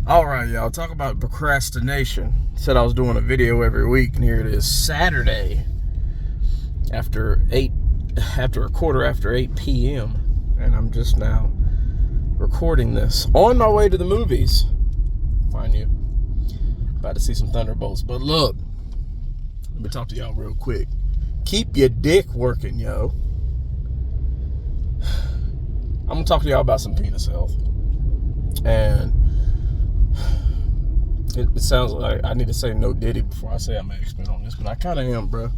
All right, y'all. Talk about procrastination. Said I was doing a video every week, and here it is, Saturday after a quarter after 8 p.m. and I'm just now recording this on my way to the movies. Mind you, about to see some Thunderbolts. But look, let me talk to y'all real quick. Keep your dick working, yo. I'm gonna talk to y'all about some penis health, and it sounds like I need to say no Diddy before I say I'm an expert on this, but I kind of am, bro.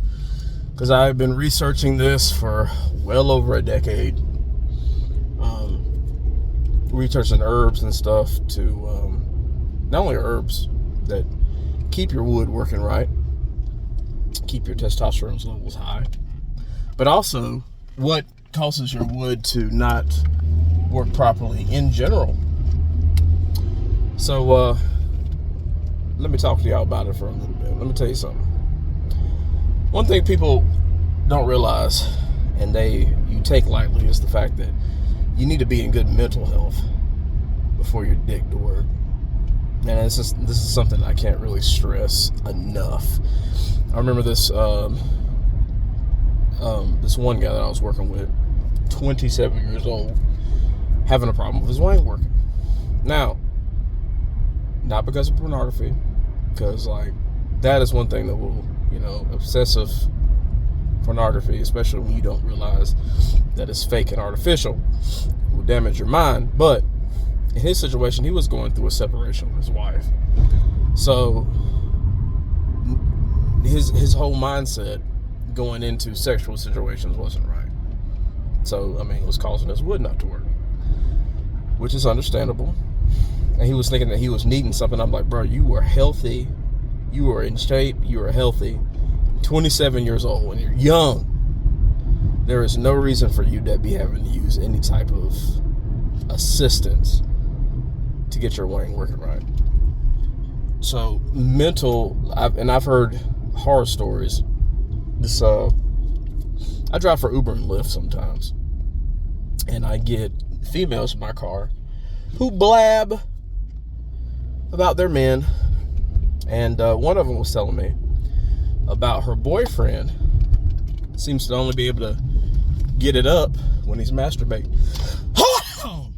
Because I've been researching this for well over a decade. Researching herbs and stuff to not only herbs that keep your wood working right, keep your testosterone levels high, but also what causes your wood to not work properly in general. So, let me talk to y'all about it for a little bit. Let me tell you something. One thing people don't realize, and you take lightly, is the fact that you need to be in good mental health before your dick to work. And this is something I can't really stress enough. I remember this this one guy that I was working with, 27 years old, having a problem with his wang working. Now, not because of pornography, because that is one thing that will, obsessive pornography, especially when you don't realize that it's fake and artificial, will damage your mind. But in his situation, he was going through a separation with his wife, so his whole mindset going into sexual situations wasn't right. So it was causing his wood not to work, which is understandable. And he was thinking that he was needing something. I'm like, bro, you were healthy. You were in shape. You were healthy. 27 years old. When you're young, there is no reason for you to be having to use any type of assistance to get your wang working right. So I've heard horror stories. I drive for Uber and Lyft sometimes, and I get females in my car who blab about their men, and one of them was telling me about her boyfriend seems to only be able to get it up when he's masturbating. Oh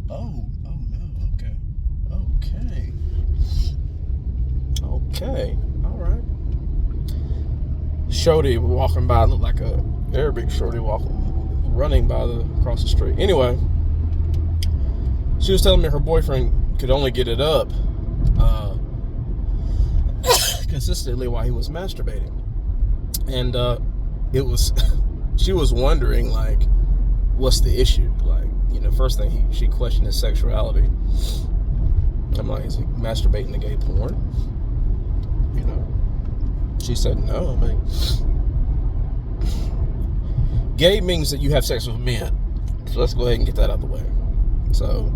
no, okay, all right. Shorty walking by looked like a Arabic shorty running across the street. Anyway, she was telling me her boyfriend could only get it up consistently while he was masturbating, and she was wondering, what's the issue? First thing she questioned his sexuality. I'm like, is he masturbating to gay porn? She said no. Gay means that you have sex with men, so let's go ahead and get that out of the way. So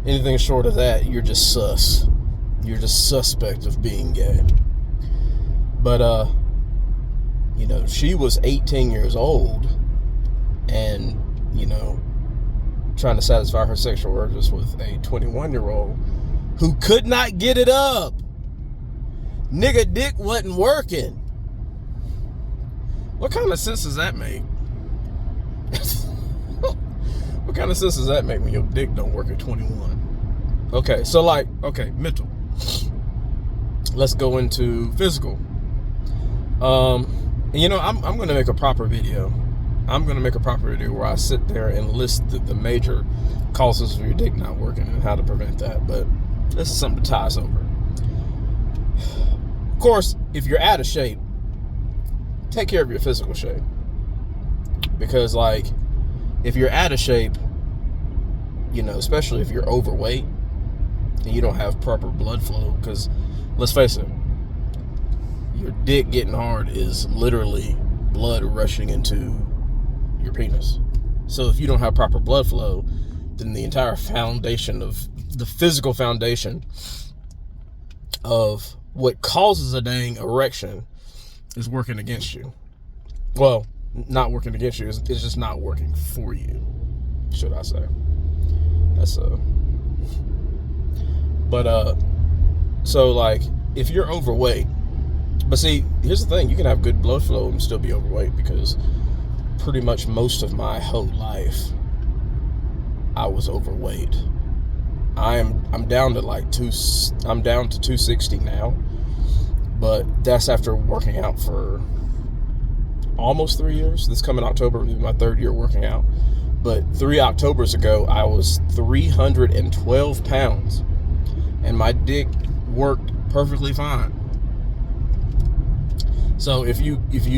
anything short of that, you're just sus. You're just suspect of being gay. But, she was 18 years old and, trying to satisfy her sexual urges with a 21-year-old who could not get it up. Nigga dick wasn't working. What kind of sense does that make? What kind of sense does that make when your dick don't work at 21? Okay, so mental. Let's go into physical. I'm going to make a proper video. I'm going to make a proper video where I sit there and list the major causes of your dick not working and how to prevent that. But this is something to tie us over. Of course, if you're out of shape, take care of your physical shape. Because, if you're out of shape, especially if you're overweight and you don't have proper blood flow, because let's face it, your dick getting hard is literally blood rushing into your penis. So if you don't have proper blood flow, then the entire foundation of the physical foundation of what causes a dang erection is working against you. Well, not working against you, it's just not working for you, should I say. That's But so like if you're overweight, but see, here's the thing: you can have good blood flow and still be overweight, because pretty much most of my whole life I was overweight. I'm down to like I'm down to 260 now, but that's after working out for almost 3 years. This coming October will be my 3rd year working out. But 3 Octobers ago, I was 312 pounds, and my dick worked perfectly fine. So if you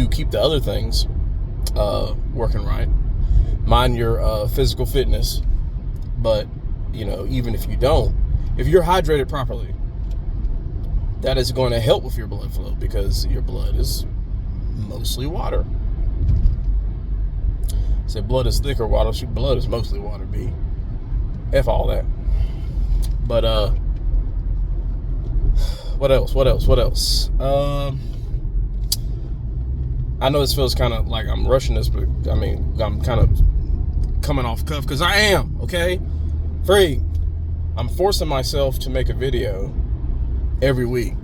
keep the other things working right, mind your physical fitness, but even if you don't, if you're hydrated properly, that is going to help with your blood flow, because your blood is mostly water. Say blood is thick or water. Shoot, blood is mostly water, B. F all that. But what else? I know this feels kind of like I'm rushing this, but I mean, I'm kind of coming off cuff, because I am, okay? I'm forcing myself to make a video every week,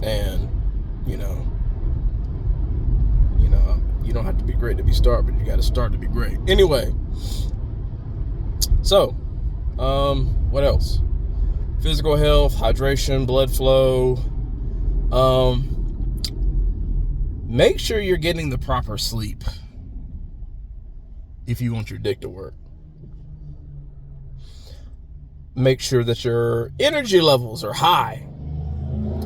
and you don't have to be great to be start, but you got to start to be great. Anyway, so what else? Physical health, hydration, blood flow. Make sure you're getting the proper sleep if you want your dick to work. Make sure that your energy levels are high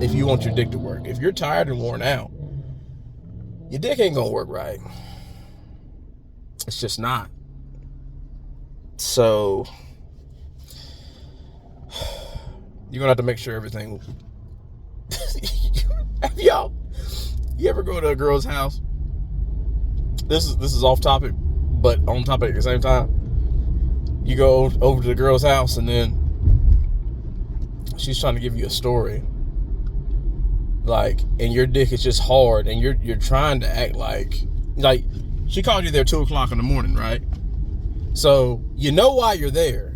if you want your dick to work. If you're tired and worn out, your dick ain't gonna work right. It's just not. So you're gonna have to make sure everything. You ever go to a girl's house? This is off topic, but on topic at the same time. You go over to the girl's house, and then she's trying to give you a story, and your dick is just hard, and you're trying to act like she called you there 2:00 in the morning, right? So you know why you're there,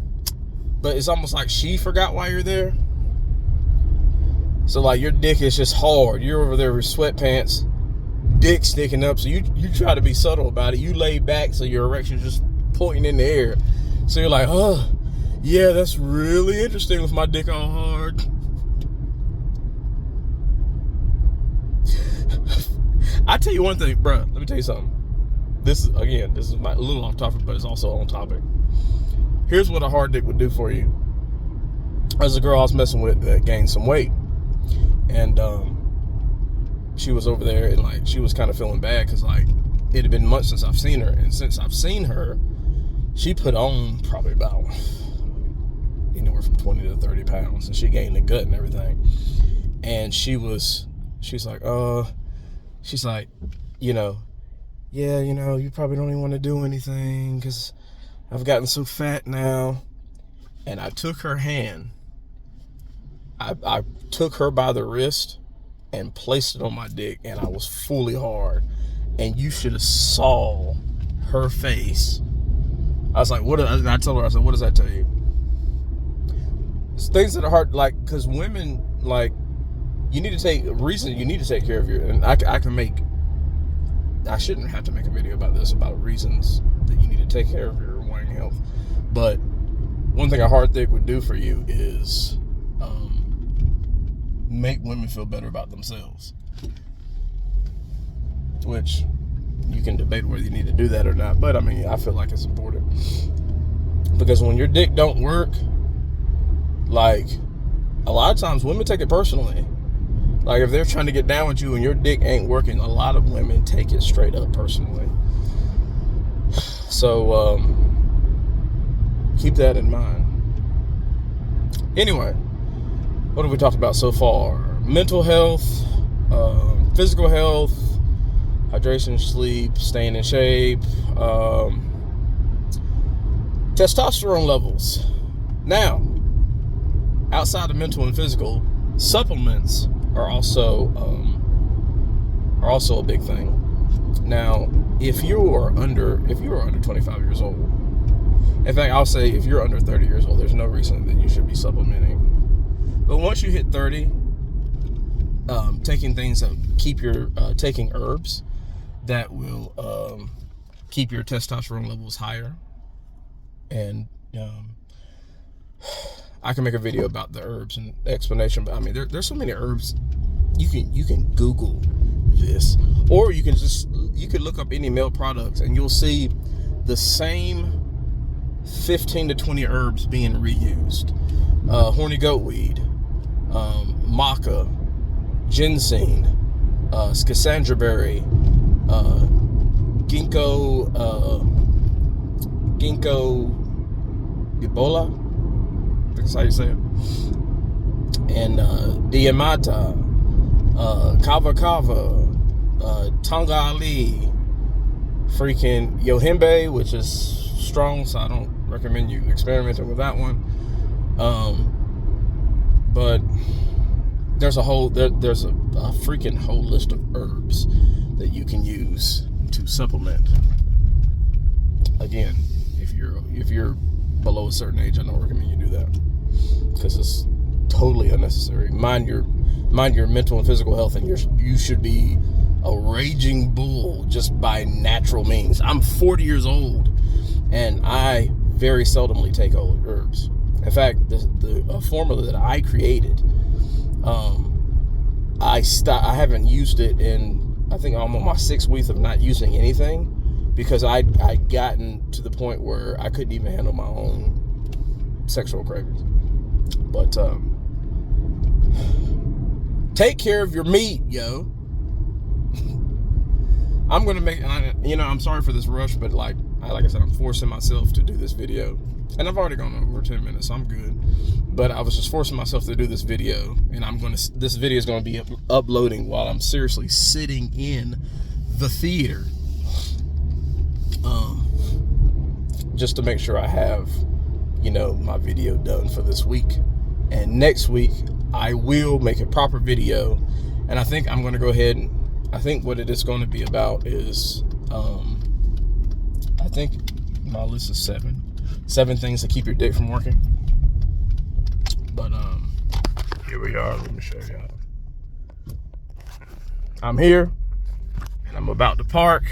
but it's almost like she forgot why you're there. So your dick is just hard. You're over there with sweatpants, dick sticking up. So you try to be subtle about it. You lay back so your erection's just pointing in the air. So you're like, oh, yeah, that's really interesting with my dick all hard. I tell you one thing, bro. Let me tell you something. This is a little off topic, but it's also on topic. Here's what a hard dick would do for you. There's a girl I was messing with that gained some weight. And she was over there, and she was kind of feeling bad, because it had been months since I've seen her, and since I've seen her, she put on probably about anywhere from 20 to 30 pounds, and she gained the gut and everything. And she's like, yeah, you probably don't even want to do anything because I've gotten so fat now. And I took her hand. I took her by the wrist and placed it on my dick, and I was fully hard. And you should have saw her face. I was like, I told her, I said, what does that tell you? It's things that are hard, because women, you need to take care of your, and I shouldn't have to make a video about this, about reasons that you need to take care of your wine health. But one thing a hard dick would do for you is make women feel better about themselves. Which you can debate whether you need to do that or not, but I feel like it's important. Because when your dick don't work, a lot of times women take it personally. If they're trying to get down with you and your dick ain't working, a lot of women take it straight up personally. So keep that in mind. Anyway, what have we talked about so far? Mental health, physical health, hydration, sleep, staying in shape, testosterone levels. Now, outside of mental and physical, supplements are also a big thing. Now, if you are under 25 years old, in fact, I'll say if you're under 30 years old, there's no reason that you should be supplementing. But once you hit 30, taking things that keep your taking herbs that will keep your testosterone levels higher, and I can make a video about the herbs and explanation. But I mean, there's so many herbs. You can Google this, or you could look up any male products and you'll see the same 15 to 20 herbs being reused. Horny goat weed, maca, ginseng, schisandra berry, ginkgo biloba, I think that's how you say it, and diamata, kava kava, tonga ali, freaking yohimbe, which is strong, so I don't recommend you experimenting with that one. But there's a freaking whole list of herbs that you can use to supplement. Again, if you're below a certain age, I don't recommend you do that, because it's totally unnecessary. Mind your mental and physical health, and you should be a raging bull just by natural means. I'm 40 years old, and I very seldomly take herbs. In fact, the formula that I created, I haven't used it in, I think I'm on my 6th week of not using anything, because I'd gotten to the point where I couldn't even handle my own sexual cravings. But take care of your meat, yo. I'm gonna make, I'm sorry for this rush, but like I said, I'm forcing myself to do this video, and I've already gone over 10 minutes, so I'm good. But I was just forcing myself to do this video, and this video is gonna be uploading while I'm seriously sitting in the theater, just to make sure I have, my video done for this week. And next week I will make a proper video, and I think I'm gonna go ahead and, I think what it is going to be about is, I think my list is 7 things to keep your dick from working. But here we are. Let me show y'all. I'm here, and I'm about to park.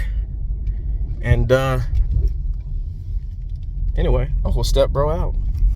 And anyway, Uncle Step Bro out.